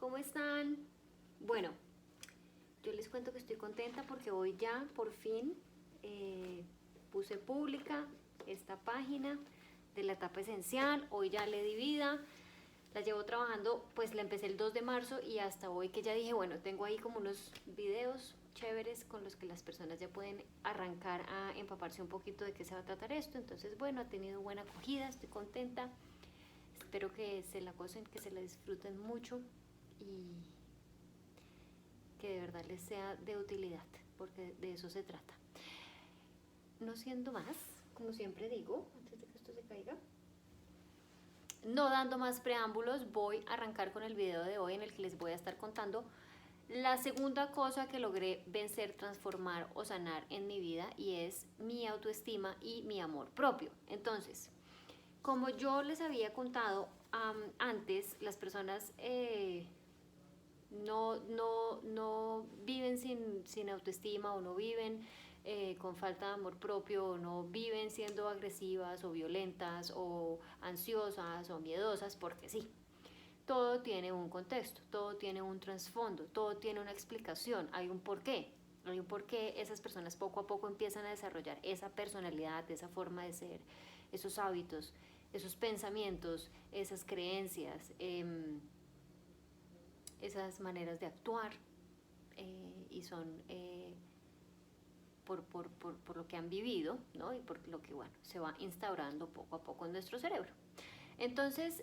¿cómo están? Bueno, yo les cuento que estoy contenta porque hoy ya por fin puse pública esta página de la etapa esencial. Hoy ya le di vida, la llevo trabajando, pues la empecé el 2 de marzo y hasta hoy que ya dije, bueno, tengo ahí como unos videos chéveres con los que las personas ya pueden arrancar a empaparse un poquito de qué se va a tratar esto. Entonces, bueno, ha tenido buena acogida, estoy contenta. Espero que se la gocen, que se la disfruten mucho y que de verdad les sea de utilidad, porque de eso se trata. No siendo más, como siempre digo, antes de que esto se caiga, no dando más preámbulos, voy a arrancar con el video de hoy en el que les voy a estar contando la segunda cosa que logré vencer, transformar o sanar en mi vida, y es mi autoestima y mi amor propio. Entonces, como yo les había contado antes, las personas no viven sin autoestima, o no viven con falta de amor propio, o no viven siendo agresivas o violentas o ansiosas o miedosas porque sí. Todo tiene un contexto, todo tiene un trasfondo, todo tiene una explicación, hay un porqué. Hay un porqué esas personas poco a poco empiezan a desarrollar esa personalidad, esa forma de ser, esos hábitos, esos pensamientos, esas creencias, esas maneras de actuar, y son por lo que han vivido, ¿no? Y por lo que, bueno, se va instaurando poco a poco en nuestro cerebro. Entonces,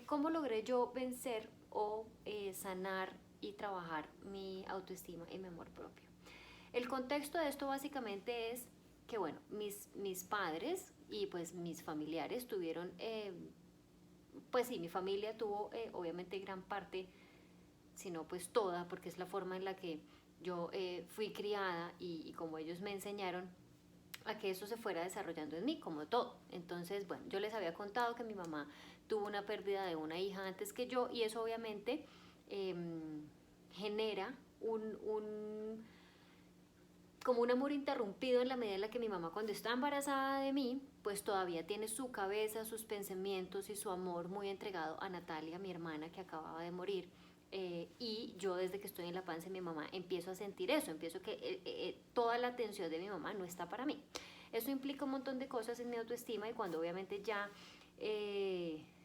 ¿cómo logré yo vencer o sanar y trabajar mi autoestima y mi amor propio? El contexto de esto básicamente es que, bueno, mis padres y pues mis familiares tuvieron, pues sí, mi familia tuvo obviamente gran parte, si no pues toda, porque es la forma en la que yo fui criada y como ellos me enseñaron a que eso se fuera desarrollando en mí, como todo. Entonces, bueno, yo les había contado que mi mamá tuvo una pérdida de una hija antes que yo, y eso obviamente eh, genera como un amor interrumpido, en la medida en la que mi mamá, cuando está embarazada de mí, pues todavía tiene su cabeza, sus pensamientos y su amor muy entregado a Natalia, mi hermana que acababa de morir. Y yo, desde que estoy en la panza de mi mamá, empiezo a sentir eso, empiezo que toda la atención de mi mamá no está para mí. Eso implica un montón de cosas en mi autoestima, y cuando obviamente ya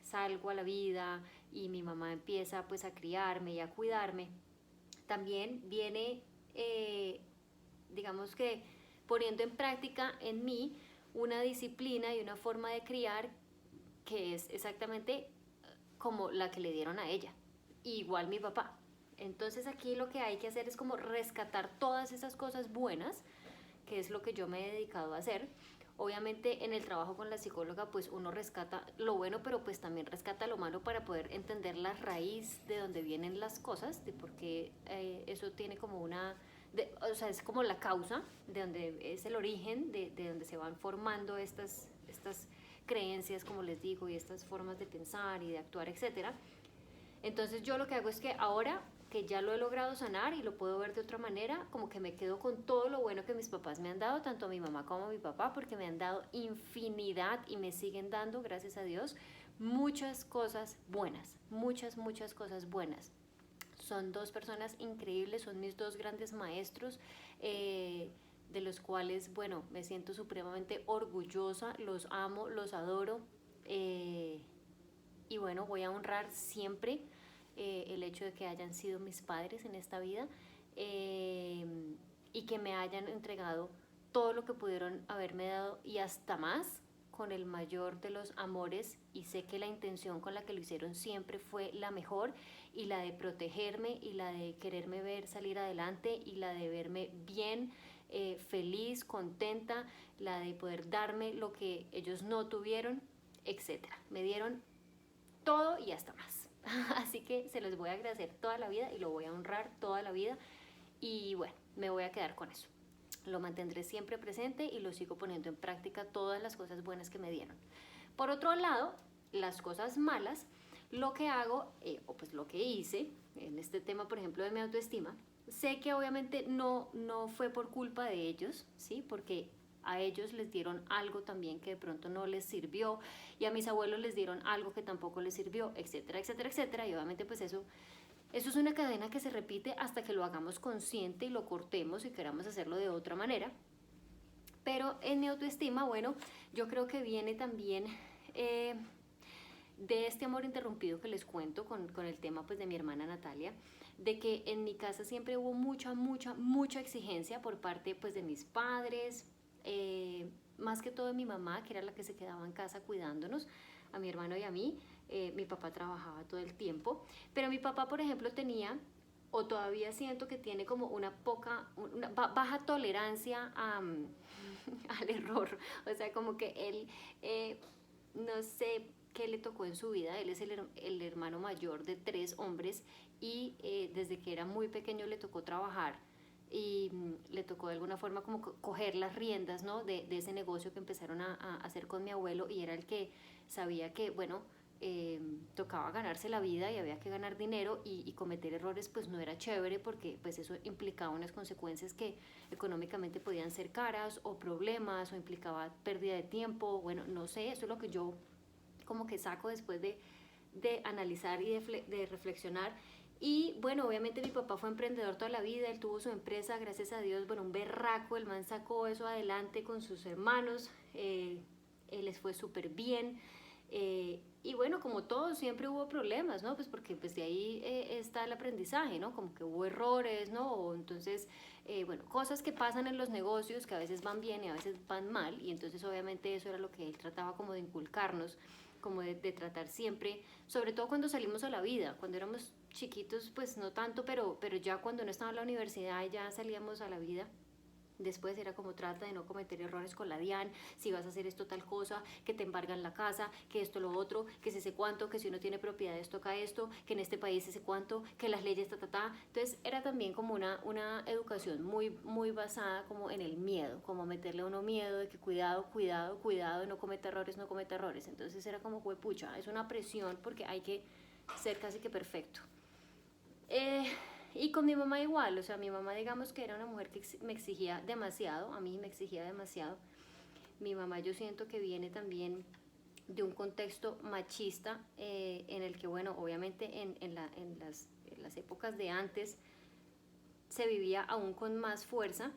salgo a la vida y mi mamá empieza pues a criarme y a cuidarme, también viene, digamos que poniendo en práctica en mí una disciplina y una forma de criar que es exactamente como la que le dieron a ella, igual mi papá. Entonces aquí lo que hay que hacer es como rescatar todas esas cosas buenas, que es lo que yo me he dedicado a hacer. Obviamente en el trabajo con la psicóloga pues uno rescata lo bueno, pero pues también rescata lo malo para poder entender la raíz de donde vienen las cosas, de por qué eso tiene como una... o sea, es como la causa, de donde es el origen, de donde se van formando estas creencias, como les digo, y estas formas de pensar y de actuar, etcétera. Entonces yo lo que hago es que ahora que ya lo he logrado sanar y lo puedo ver de otra manera, como que me quedo con todo lo bueno que mis papás me han dado, tanto mi mamá como mi papá, porque me han dado infinidad y me siguen dando, gracias a Dios, muchas cosas buenas, muchas cosas buenas. Son dos personas increíbles, son mis dos grandes maestros, de los cuales, bueno, me siento supremamente orgullosa, los amo, los adoro. Y bueno, voy a honrar siempre el hecho de que hayan sido mis padres en esta vida, eh, y que me hayan entregado todo lo que pudieron haberme dado y hasta más, con el mayor de los amores, y sé que la intención con la que lo hicieron siempre fue la mejor, y la de protegerme y la de quererme ver salir adelante y la de verme bien, feliz, contenta, la de poder darme lo que ellos no tuvieron, etcétera. Me dieron todo y hasta más. Así que se los voy a agradecer toda la vida y lo voy a honrar toda la vida. Y bueno, me voy a quedar con eso. Lo mantendré siempre presente y lo sigo poniendo en práctica, todas las cosas buenas que me dieron. Por otro lado, las cosas malas, lo que hago, o pues lo que hice en este tema, por ejemplo, de mi autoestima, sé que obviamente no fue por culpa de ellos, ¿sí? Porque a ellos les dieron algo también que de pronto no les sirvió, y a mis abuelos les dieron algo que tampoco les sirvió, etcétera, etcétera, etcétera, y obviamente pues eso Eso es una cadena que se repite hasta que lo hagamos consciente y lo cortemos y queramos hacerlo de otra manera. Pero en mi autoestima, bueno, yo creo que viene también de este amor interrumpido que les cuento con el tema pues de mi hermana Natalia, de que en mi casa siempre hubo mucha exigencia por parte pues de mis padres, más que todo de mi mamá, que era la que se quedaba en casa cuidándonos, a mi hermano y a mí. Mi papá trabajaba todo el tiempo, pero mi papá, por ejemplo, tenía, o todavía siento que tiene como una baja tolerancia al error. O sea, como que él, no sé qué le tocó en su vida. Él es el hermano mayor de 3 hombres y desde que era muy pequeño le tocó trabajar y le tocó de alguna forma como coger las riendas, ¿no? de ese negocio que empezaron a hacer con mi abuelo, y era el que sabía que, bueno, tocaba ganarse la vida y había que ganar dinero, y cometer errores pues no era chévere, porque pues eso implicaba unas consecuencias que económicamente podían ser caras, o problemas, o implicaba pérdida de tiempo. Bueno, no sé, eso es lo que yo como que saco después de analizar y de reflexionar. Y bueno, obviamente mi papá fue emprendedor toda la vida, él tuvo su empresa, gracias a Dios, bueno, un berraco, el man sacó eso adelante con sus hermanos, él les fue súper bien. Y bueno, como todo, siempre hubo problemas, ¿no? Pues porque pues de ahí está el aprendizaje, ¿no? Como que hubo errores, ¿no? O entonces, bueno, cosas que pasan en los negocios que a veces van bien y a veces van mal, y entonces obviamente eso era lo que él trataba como de inculcarnos, como de tratar siempre, sobre todo cuando salimos a la vida. Cuando éramos chiquitos pues no tanto, pero ya cuando no estaba en la universidad ya salíamos a la vida. Después era como: trata de no cometer errores con la DIAN, si vas a hacer esto tal cosa, que te embargan la casa, que esto lo otro, que se sé cuánto, que si uno tiene propiedades toca esto, que en este país se sé cuánto, que las leyes ta. Entonces era también como una educación muy basada como en el miedo, como meterle a uno miedo de que cuidado, no cometa errores, no cometa errores. Entonces era como: pucha, es una presión porque hay que ser casi que perfecto. Eh, y con mi mamá igual, o sea, mi mamá, digamos que era una mujer que me exigía demasiado, a mí me exigía demasiado. Mi mamá, yo siento que viene también de un contexto machista, en el que, bueno, obviamente en las épocas de antes se vivía aún con más fuerza.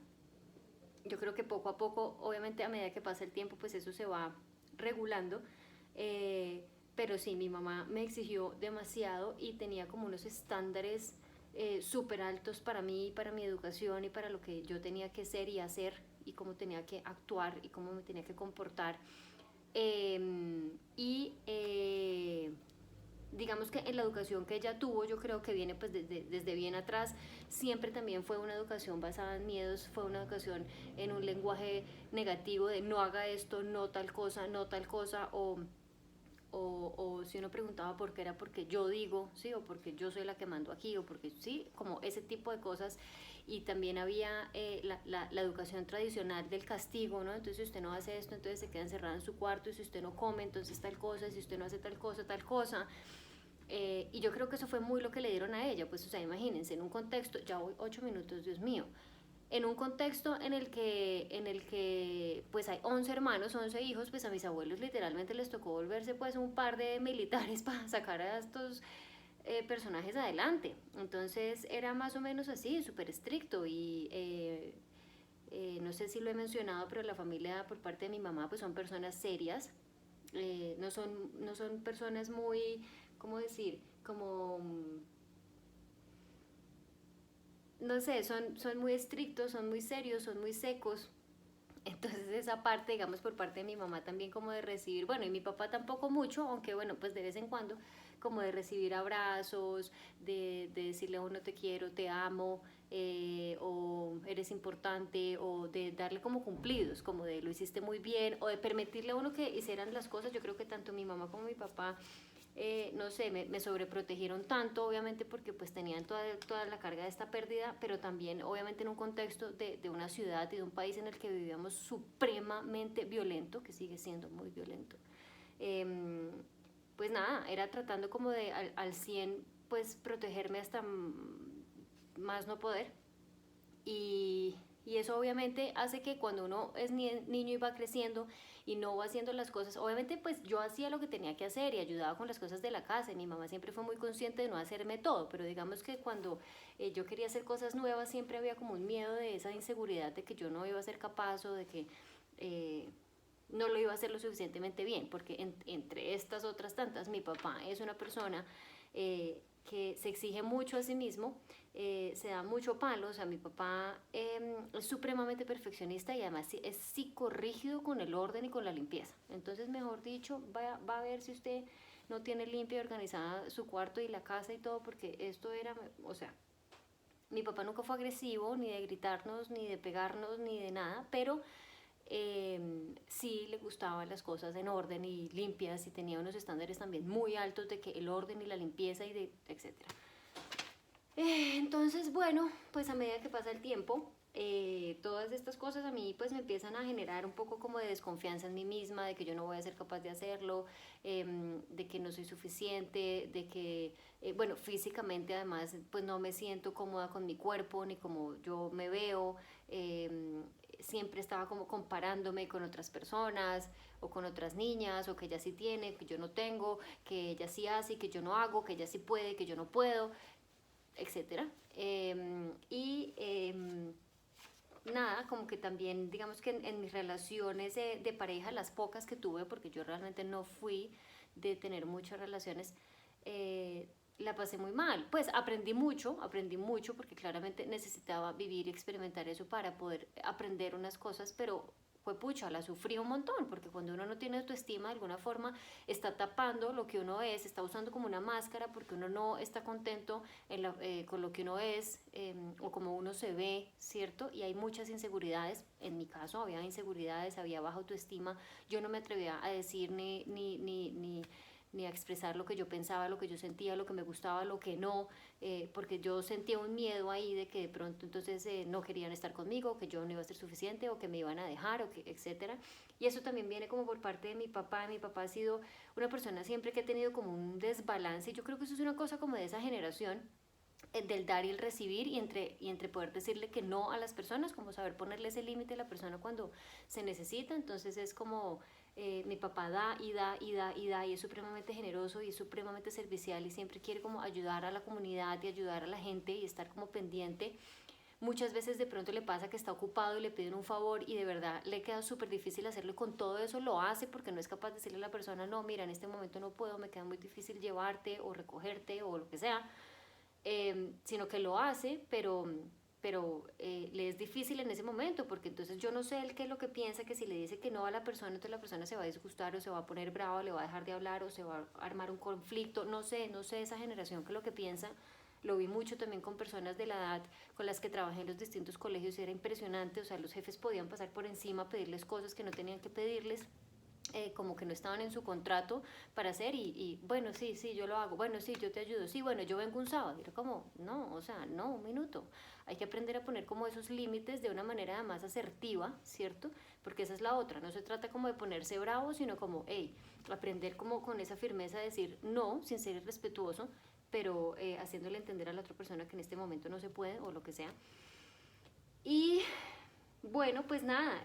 Yo creo que poco a poco, obviamente a medida que pasa el tiempo, pues eso se va regulando. Pero sí, mi mamá me exigió demasiado y tenía como unos estándares súper altos para mí, para mi educación y para lo que yo tenía que ser y hacer, y cómo tenía que actuar y cómo me tenía que comportar. Y digamos que en la educación que ella tuvo, yo creo que viene pues desde bien atrás, siempre también fue una educación basada en miedos, fue una educación en un lenguaje negativo de no haga esto, no tal cosa, no tal cosa, o si uno preguntaba por qué, era porque yo digo, sí, o porque yo soy la que mando aquí, o porque sí, como ese tipo de cosas. Y también había la educación tradicional del castigo, ¿no? Entonces, si usted no hace esto, entonces se queda encerrado en su cuarto, y si usted no come, entonces tal cosa, si usted no hace tal cosa, tal cosa. Y yo creo que eso fue muy lo que le dieron a ella, pues, o sea, imagínense, en un contexto, ya voy 8 minutos, Dios mío, en un contexto en el que pues hay 11 hermanos, 11 hijos, pues a mis abuelos literalmente les tocó volverse pues un par de militares para sacar a estos personajes adelante. Entonces era más o menos así, súper estricto. Y no sé si lo he mencionado, pero la familia por parte de mi mamá pues son personas serias, no son personas muy, ¿cómo decir? Como no sé, son muy estrictos, son muy serios, son muy secos. Entonces esa parte, digamos, por parte de mi mamá también, como de recibir, bueno, y mi papá tampoco mucho, aunque bueno, pues de vez en cuando, como de recibir abrazos, de decirle a uno: te quiero, te amo, o eres importante, o de darle como cumplidos, como de lo hiciste muy bien, o de permitirle a uno que hicieran las cosas. Yo creo que tanto mi mamá como mi papá, no sé, me sobreprotegieron tanto, obviamente porque pues tenían toda la carga de esta pérdida, pero también obviamente en un contexto de una ciudad y de un país en el que vivíamos supremamente violento, que sigue siendo muy violento. Pues nada, era tratando como de al 100 pues protegerme hasta más no poder. Y, Y eso obviamente hace que cuando uno es niño y va creciendo y no va haciendo las cosas, obviamente pues yo hacía lo que tenía que hacer y ayudaba con las cosas de la casa y mi mamá siempre fue muy consciente de no hacerme todo, pero digamos que cuando yo quería hacer cosas nuevas siempre había como un miedo de esa inseguridad de que yo no iba a ser capaz o de que eh, no lo iba a hacer lo suficientemente bien, porque entre estas otras tantas, mi papá es una persona que se exige mucho a sí mismo, se da mucho palo, o sea, mi papá es supremamente perfeccionista y además es psicorrígido con el orden y con la limpieza. Entonces, mejor dicho, va a ver si usted no tiene limpia y organizada su cuarto y la casa y todo, porque esto era, o sea, mi papá nunca fue agresivo, ni de gritarnos, ni de pegarnos, ni de nada, pero sí le gustaban las cosas en orden y limpias y tenía unos estándares también muy altos de que el orden y la limpieza y de etcétera. Entonces, bueno, pues a medida que pasa el tiempo, todas estas cosas a mí pues me empiezan a generar un poco como de desconfianza en mí misma, de que yo no voy a ser capaz de hacerlo, de que no soy suficiente, de que, bueno, físicamente además pues no me siento cómoda con mi cuerpo ni como yo me veo, siempre estaba como comparándome con otras personas o con otras niñas o que ella sí tiene, que yo no tengo, que ella sí hace, que yo no hago, que ella sí puede, que yo no puedo, etcétera. Nada, como que también, digamos que en mis relaciones de pareja, las pocas que tuve, porque yo realmente no fui de tener muchas relaciones, la pasé muy mal. Pues aprendí mucho porque claramente necesitaba vivir y experimentar eso para poder aprender unas cosas, pero fue pucha, la sufrí un montón, porque cuando uno no tiene autoestima, de alguna forma está tapando lo que uno es, está usando como una máscara porque uno no está contento con lo que uno es o como uno se ve, ¿cierto? Y hay muchas inseguridades, en mi caso había inseguridades, había baja autoestima, yo no me atrevía a decir ni a expresar lo que yo pensaba, lo que yo sentía, lo que me gustaba, lo que no, porque yo sentía un miedo ahí de que de pronto entonces no querían estar conmigo, que yo no iba a ser suficiente o que me iban a dejar o que etcétera. Y eso también viene como por parte de mi papá. Mi papá ha sido una persona siempre que ha tenido como un desbalance y yo creo que eso es una cosa como de esa generación del dar y el recibir y entre poder decirle que no a las personas, como saber ponerle ese límite a la persona cuando se necesita. Entonces es como mi papá da y da y da y da y es supremamente generoso y es supremamente servicial y siempre quiere como ayudar a la comunidad y ayudar a la gente y estar como pendiente. Muchas veces de pronto le pasa que está ocupado y le piden un favor y de verdad le queda súper difícil hacerlo y con todo eso lo hace porque no es capaz de decirle a la persona, no, mira, en este momento no puedo, me queda muy difícil llevarte o recogerte o lo que sea, sino que lo hace, pero le es difícil en ese momento, porque entonces yo no sé él qué es lo que piensa, que si le dice que no a la persona, entonces la persona se va a disgustar o se va a poner brava, o le va a dejar de hablar o se va a armar un conflicto, no sé esa generación qué es lo que piensa. Lo vi mucho también con personas de la edad con las que trabajé en los distintos colegios, era impresionante, o sea, los jefes podían pasar por encima, pedirles cosas que no tenían que pedirles, como que no estaban en su contrato para hacer y bueno, sí, sí, yo lo hago, bueno, sí, yo te ayudo, sí, bueno, yo vengo un sábado, y era como, no, o sea, no, un minuto, hay que aprender a poner como esos límites de una manera más asertiva, ¿cierto? Porque esa es la otra, no se trata como de ponerse bravo, sino como, hey, aprender como con esa firmeza de decir no, sin ser irrespetuoso, pero haciéndole entender a la otra persona que en este momento no se puede o lo que sea. Y bueno, pues nada,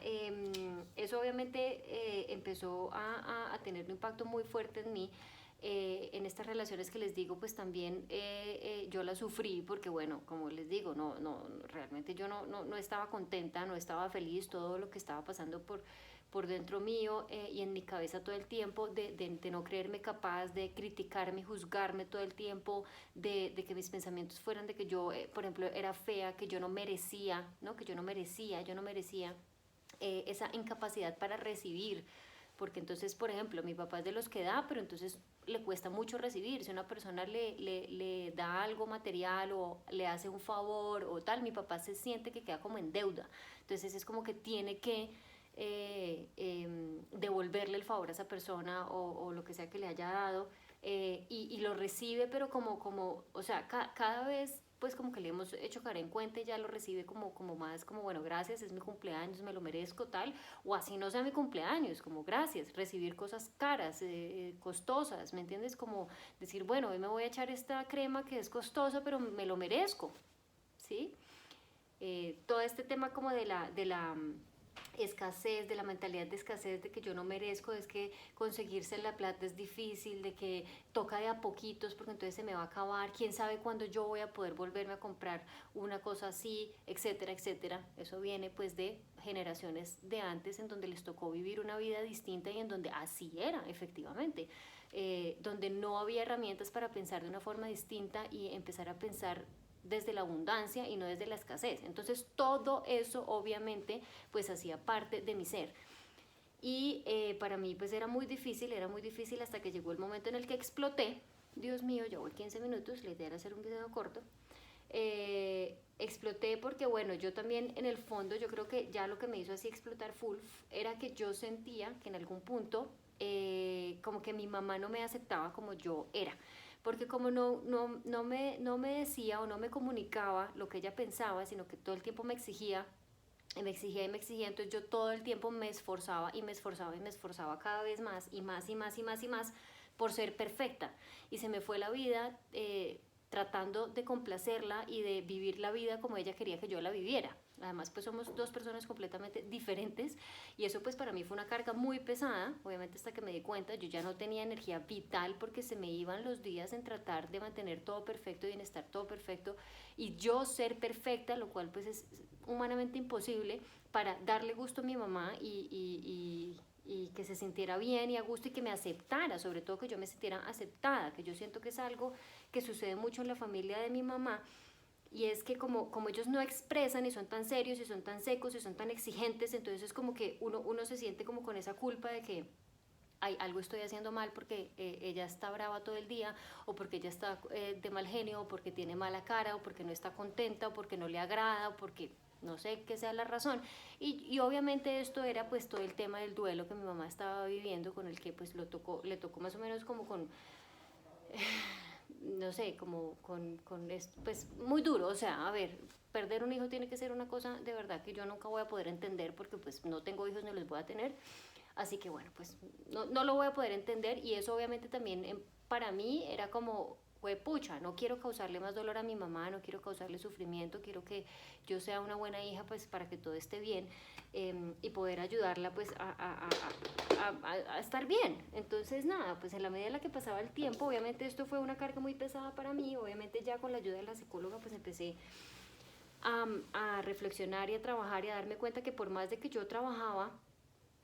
eso obviamente empezó a tener un impacto muy fuerte en mí. En estas relaciones que les digo, pues también yo las sufrí porque, bueno, como les digo, realmente yo no estaba contenta, no estaba feliz, todo lo que estaba pasando por dentro mío y en mi cabeza todo el tiempo, de no creerme capaz, de criticarme, juzgarme todo el tiempo, de que mis pensamientos fueran de que yo, por ejemplo, era fea, que yo no merecía, ¿no? Que yo no merecía esa incapacidad para recibir. Porque entonces, por ejemplo, mi papá es de los que da, pero entonces le cuesta mucho recibir. Si una persona le da algo material o le hace un favor o tal, mi papá se siente que queda como en deuda. Entonces es como que tiene que devolverle el favor a esa persona o lo que sea que le haya dado y lo recibe, pero como o sea, cada vez pues como que le hemos hecho caer en cuenta y ya lo recibe como más como bueno, gracias, es mi cumpleaños, me lo merezco, tal, o así no sea mi cumpleaños, como gracias, recibir cosas caras, costosas, ¿me entiendes? Como decir, bueno, hoy me voy a echar esta crema que es costosa, pero me lo merezco, ¿sí? todo este tema como de la escasez, de la mentalidad de escasez, de que yo no merezco, es que conseguirse la plata es difícil, de que toca de a poquitos porque entonces se me va a acabar, quién sabe cuándo yo voy a poder volverme a comprar una cosa así, etcétera, etcétera. Eso viene pues de generaciones de antes en donde les tocó vivir una vida distinta y en donde así era efectivamente, donde no había herramientas para pensar de una forma distinta y empezar a pensar desde la abundancia y no desde la escasez. Entonces todo eso obviamente pues hacía parte de mi ser. Y para mí pues era muy difícil hasta que llegó el momento en el que exploté. Dios mío, ya voy 15 minutos, la idea era hacer un video corto. Exploté porque bueno, yo también en el fondo yo creo que ya lo que me hizo así explotar full era que yo sentía que en algún punto como que mi mamá no me aceptaba como yo era, porque como no me decía o no me comunicaba lo que ella pensaba, sino que todo el tiempo me exigía, y me exigía y me exigía, entonces yo todo el tiempo me esforzaba y me esforzaba y me esforzaba cada vez más y más y más y más y más por ser perfecta, y se me fue la vida tratando de complacerla y de vivir la vida como ella quería que yo la viviera. Además pues somos dos personas completamente diferentes y eso pues para mí fue una carga muy pesada. Obviamente hasta que me di cuenta yo ya no tenía energía vital porque se me iban los días en tratar de mantener todo perfecto y en estar todo perfecto y yo ser perfecta, lo cual pues es humanamente imposible, para darle gusto a mi mamá y que se sintiera bien y a gusto y que me aceptara, sobre todo que yo me sintiera aceptada, que yo siento que es algo que sucede mucho en la familia de mi mamá, y es que como ellos no expresan y son tan serios y son tan secos y son tan exigentes, entonces es como que uno se siente como con esa culpa de que ay, algo estoy haciendo mal porque ella está brava todo el día, o porque ella está de mal genio, o porque tiene mala cara, o porque no está contenta, o porque no le agrada, o porque no sé qué sea la razón. Y obviamente esto era pues todo el tema del duelo que mi mamá estaba viviendo, con el que pues le tocó más o menos como con no sé, como con esto, pues muy duro, o sea, a ver, perder un hijo tiene que ser una cosa de verdad que yo nunca voy a poder entender porque pues no tengo hijos ni los voy a tener, así que bueno, pues no lo voy a poder entender y eso obviamente también para mí era como, pucha, no quiero causarle más dolor a mi mamá, no quiero causarle sufrimiento, quiero que yo sea una buena hija pues para que todo esté bien y poder ayudarla pues a estar bien. Entonces nada, pues en la medida en la que pasaba el tiempo, obviamente esto fue una carga muy pesada para mí, obviamente ya con la ayuda de la psicóloga pues empecé a reflexionar y a trabajar y a darme cuenta que por más de que yo trabajaba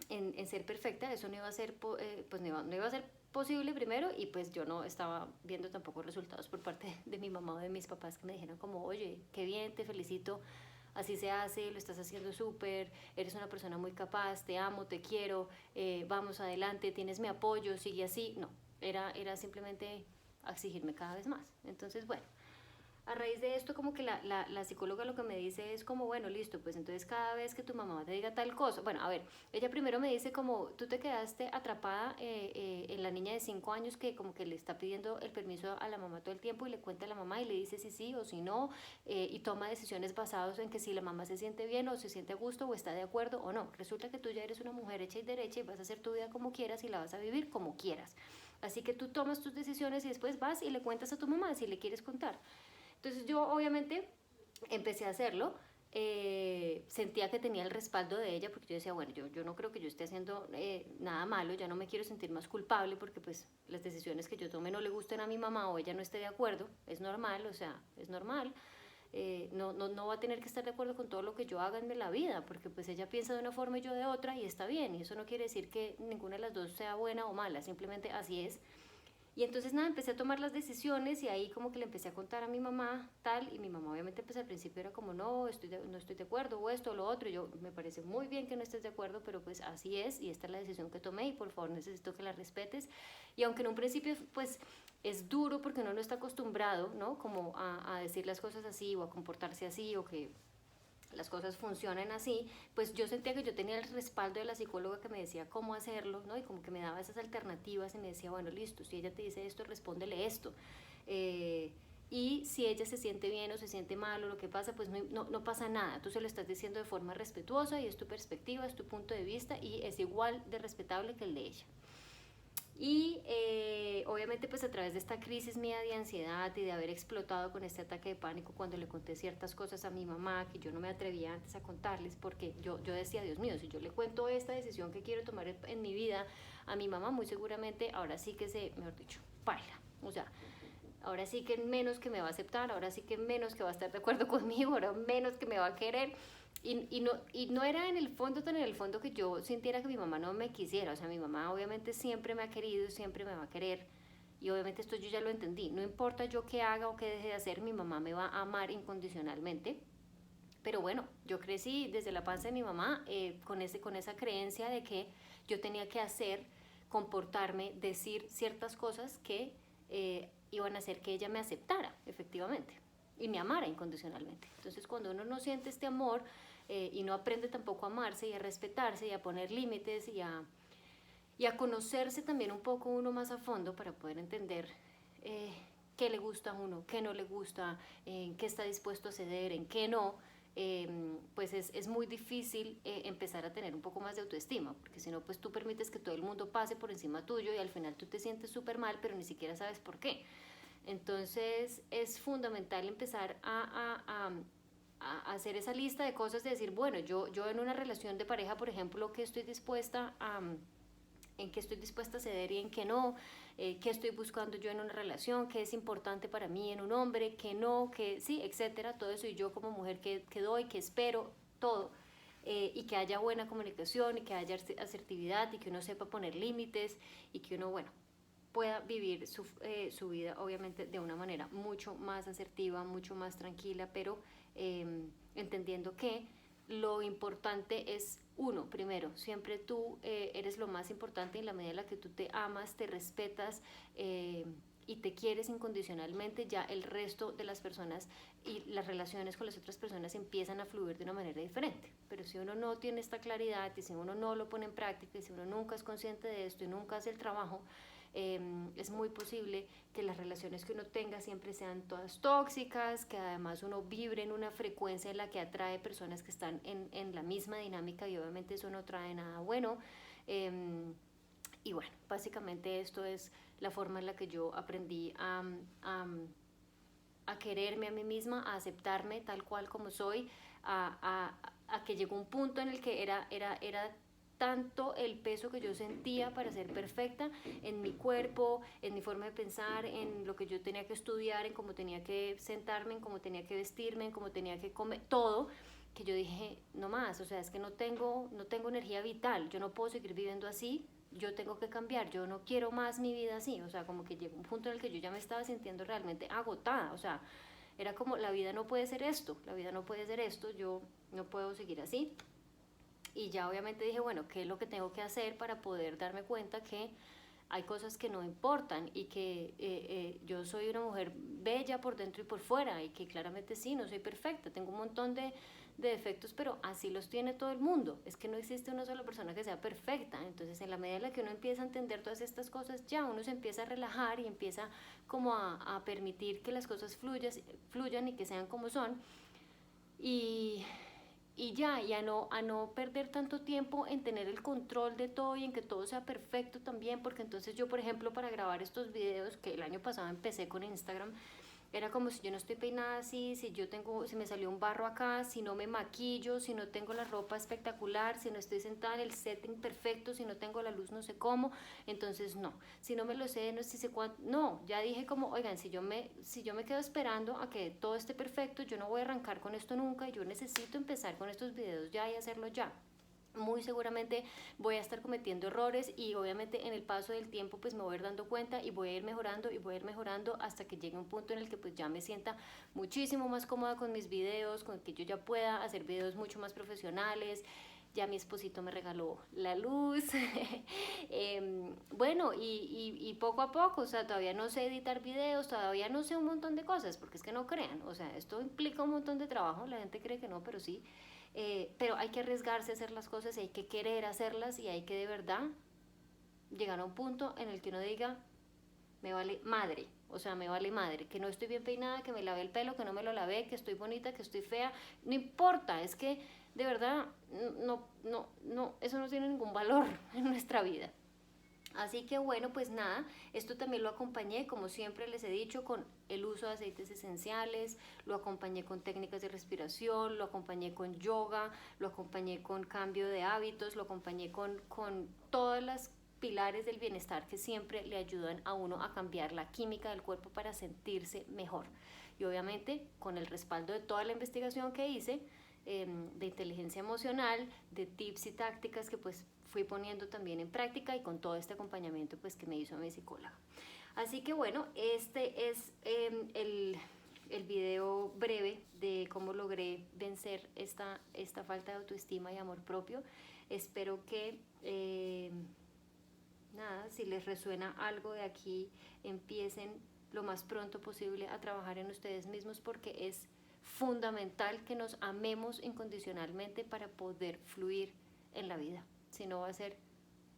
en ser perfecta, eso no iba a ser, pues no iba a ser posible primero, y pues yo no estaba viendo tampoco resultados por parte de mi mamá o de mis papás que me dijeran como, oye, qué bien, te felicito, así se hace, lo estás haciendo súper, eres una persona muy capaz, te amo, te quiero, vamos adelante, tienes mi apoyo, sigue así. No, era simplemente exigirme cada vez más. Entonces, bueno, a raíz de esto como que la psicóloga lo que me dice es como, bueno, listo, pues entonces cada vez que tu mamá te diga tal cosa, bueno, a ver, ella primero me dice como, tú te quedaste atrapada en la niña de 5 años que como que le está pidiendo el permiso a la mamá todo el tiempo y le cuenta a la mamá y le dice si sí o si no, y toma decisiones basadas en que si la mamá se siente bien o se siente a gusto o está de acuerdo o no. Resulta que tú ya eres una mujer hecha y derecha y vas a hacer tu vida como quieras y la vas a vivir como quieras. Así que tú tomas tus decisiones y después vas y le cuentas a tu mamá si le quieres contar. Entonces yo obviamente empecé a hacerlo, sentía que tenía el respaldo de ella porque yo decía, bueno, yo no creo que yo esté haciendo nada malo, ya no me quiero sentir más culpable porque pues las decisiones que yo tome no le gusten a mi mamá o ella no esté de acuerdo, es normal, o sea, es normal. No va a tener que estar de acuerdo con todo lo que yo haga en la vida, porque pues ella piensa de una forma y yo de otra y está bien, y eso no quiere decir que ninguna de las dos sea buena o mala, simplemente así es. Y entonces nada, empecé a tomar las decisiones y ahí como que le empecé a contar a mi mamá tal, y mi mamá obviamente pues al principio era como no estoy de acuerdo o esto o lo otro, y yo me parece muy bien que no estés de acuerdo, pero pues así es y esta es la decisión que tomé y por favor necesito que la respetes. Y aunque en un principio pues es duro porque uno no está acostumbrado, ¿no? Como a decir las cosas así o a comportarse así o que las cosas funcionan así, pues yo sentía que yo tenía el respaldo de la psicóloga que me decía cómo hacerlo, ¿no? Y como que me daba esas alternativas y me decía, bueno, listo, si ella te dice esto, respóndele esto. Y si ella se siente bien o se siente mal o lo que pasa, pues no pasa nada. Tú se lo estás diciendo de forma respetuosa y es tu perspectiva, es tu punto de vista y es igual de respetable que el de ella. Y obviamente pues a través de esta crisis mía de ansiedad y de haber explotado con este ataque de pánico cuando le conté ciertas cosas a mi mamá que yo no me atrevía antes a contarles, porque yo decía, Dios mío, si yo le cuento esta decisión que quiero tomar en mi vida a mi mamá, muy seguramente ahora sí que mejor dicho, paila. O sea, ahora sí que menos que me va a aceptar, ahora sí que menos que va a estar de acuerdo conmigo, ahora menos que me va a querer. Y no era en el fondo, tan en el fondo que yo sintiera que mi mamá no me quisiera. O sea, mi mamá obviamente siempre me ha querido, siempre me va a querer. Y obviamente esto yo ya lo entendí. No importa yo qué haga o qué deje de hacer, mi mamá me va a amar incondicionalmente. Pero bueno, yo crecí desde la panza de mi mamá con esa creencia de que yo tenía que hacer, comportarme, decir ciertas cosas que iban a hacer que ella me aceptara, efectivamente, y me amara incondicionalmente. Entonces, cuando uno no siente este amor y no aprende tampoco a amarse y a respetarse y a poner límites y a conocerse también un poco uno más a fondo para poder entender qué le gusta a uno, qué no le gusta, en qué está dispuesto a ceder, en qué no, pues es muy difícil empezar a tener un poco más de autoestima, porque si no, pues tú permites que todo el mundo pase por encima tuyo y al final tú te sientes súper mal, pero ni siquiera sabes por qué. Entonces es fundamental empezar a hacer esa lista de cosas, de decir, bueno, yo en una relación de pareja, por ejemplo, que estoy dispuesta a en qué estoy dispuesta a ceder y en qué no, qué estoy buscando yo en una relación, qué es importante para mí en un hombre, qué no, qué sí, etcétera, todo eso, y yo como mujer qué doy, qué espero, todo. Y que haya buena comunicación y que haya asertividad y que uno sepa poner límites y que uno, bueno, pueda vivir su vida obviamente de una manera mucho más asertiva, mucho más tranquila, pero entendiendo que lo importante es uno, primero, siempre tú eres lo más importante en la medida en la que tú te amas, te respetas y te quieres incondicionalmente, ya el resto de las personas y las relaciones con las otras personas empiezan a fluir de una manera diferente. Pero si uno no tiene esta claridad y si uno no lo pone en práctica y si uno nunca es consciente de esto y nunca hace el trabajo, es muy posible que las relaciones que uno tenga siempre sean todas tóxicas, que además uno vibre en una frecuencia en la que atrae personas que están en la misma dinámica y obviamente eso no trae nada bueno. Y bueno, básicamente esto es la forma en la que yo aprendí a quererme a mí misma, a aceptarme tal cual como soy, a que llegó un punto en el que era tanto el peso que yo sentía para ser perfecta en mi cuerpo, en mi forma de pensar, en lo que yo tenía que estudiar, en cómo tenía que sentarme, en cómo tenía que vestirme, en cómo tenía que comer, todo, que yo dije, no más, o sea, es que no tengo energía vital, yo no puedo seguir viviendo así, yo tengo que cambiar, yo no quiero más mi vida así, o sea, como que llegó un punto en el que yo ya me estaba sintiendo realmente agotada, o sea, era como, la vida no puede ser esto, la vida no puede ser esto, yo no puedo seguir así. Y ya obviamente dije, bueno, ¿qué es lo que tengo que hacer para poder darme cuenta que hay cosas que no importan y que yo soy una mujer bella por dentro y por fuera y que claramente sí, no soy perfecta, tengo un montón de defectos, pero así los tiene todo el mundo. Es que no existe una sola persona que sea perfecta. Entonces, en la medida en la que uno empieza a entender todas estas cosas, ya uno se empieza a relajar y empieza como a permitir que las cosas fluyan y que sean como son. Y, y a no perder tanto tiempo en tener el control de todo y en que todo sea perfecto también, porque entonces yo, por ejemplo, para grabar estos videos, que el año pasado empecé con Instagram, era como si yo no estoy peinada así, si me salió un barro acá, si no me maquillo, si no tengo la ropa espectacular, si no estoy sentada en el setting perfecto, si no tengo la luz no sé cómo, entonces no, si no me lo sé, no sé si cuánto, no, ya dije como, oigan, si yo me quedo esperando a que todo esté perfecto, yo no voy a arrancar con esto nunca, y yo necesito empezar con estos videos ya y hacerlo ya. Muy seguramente voy a estar cometiendo errores y obviamente en el paso del tiempo pues me voy a ir dando cuenta y voy a ir mejorando y voy a ir mejorando hasta que llegue un punto en el que pues ya me sienta muchísimo más cómoda con mis videos, con que yo ya pueda hacer videos mucho más profesionales. Ya mi esposito me regaló la luz. Bueno, y poco a poco, o sea, todavía no sé editar videos, todavía no sé un montón de cosas, porque es que no crean, o sea, esto implica un montón de trabajo, la gente cree que no, pero sí. Pero hay que arriesgarse a hacer las cosas y hay que querer hacerlas y hay que de verdad llegar a un punto en el que uno diga, me vale madre, o sea, me vale madre, que no estoy bien peinada, que me lavé el pelo, que no me lo lavé, que estoy bonita, que estoy fea, no importa, es que de verdad, no, eso no tiene ningún valor en nuestra vida. Así que bueno, pues nada, esto también lo acompañé, como siempre les he dicho, con el uso de aceites esenciales, lo acompañé con técnicas de respiración, lo acompañé con yoga, lo acompañé con cambio de hábitos, lo acompañé con todas las pilares del bienestar que siempre le ayudan a uno a cambiar la química del cuerpo para sentirse mejor. Y obviamente con el respaldo de toda la investigación que hice, de inteligencia emocional, de tips y tácticas que pues fui poniendo también en práctica y con todo este acompañamiento pues que me hizo mi psicóloga. Así que bueno, este es el video breve de cómo logré vencer esta falta de autoestima y amor propio. Espero que nada, si les resuena algo de aquí, empiecen lo más pronto posible a trabajar en ustedes mismos, porque es fundamental que nos amemos incondicionalmente para poder fluir en la vida. Si no, va a ser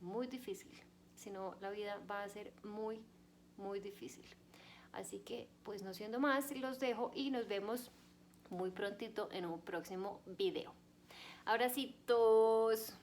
muy difícil. Si no, la vida va a ser muy, muy difícil. Así que, pues no siendo más, los dejo y nos vemos muy prontito en un próximo video. Abracitos.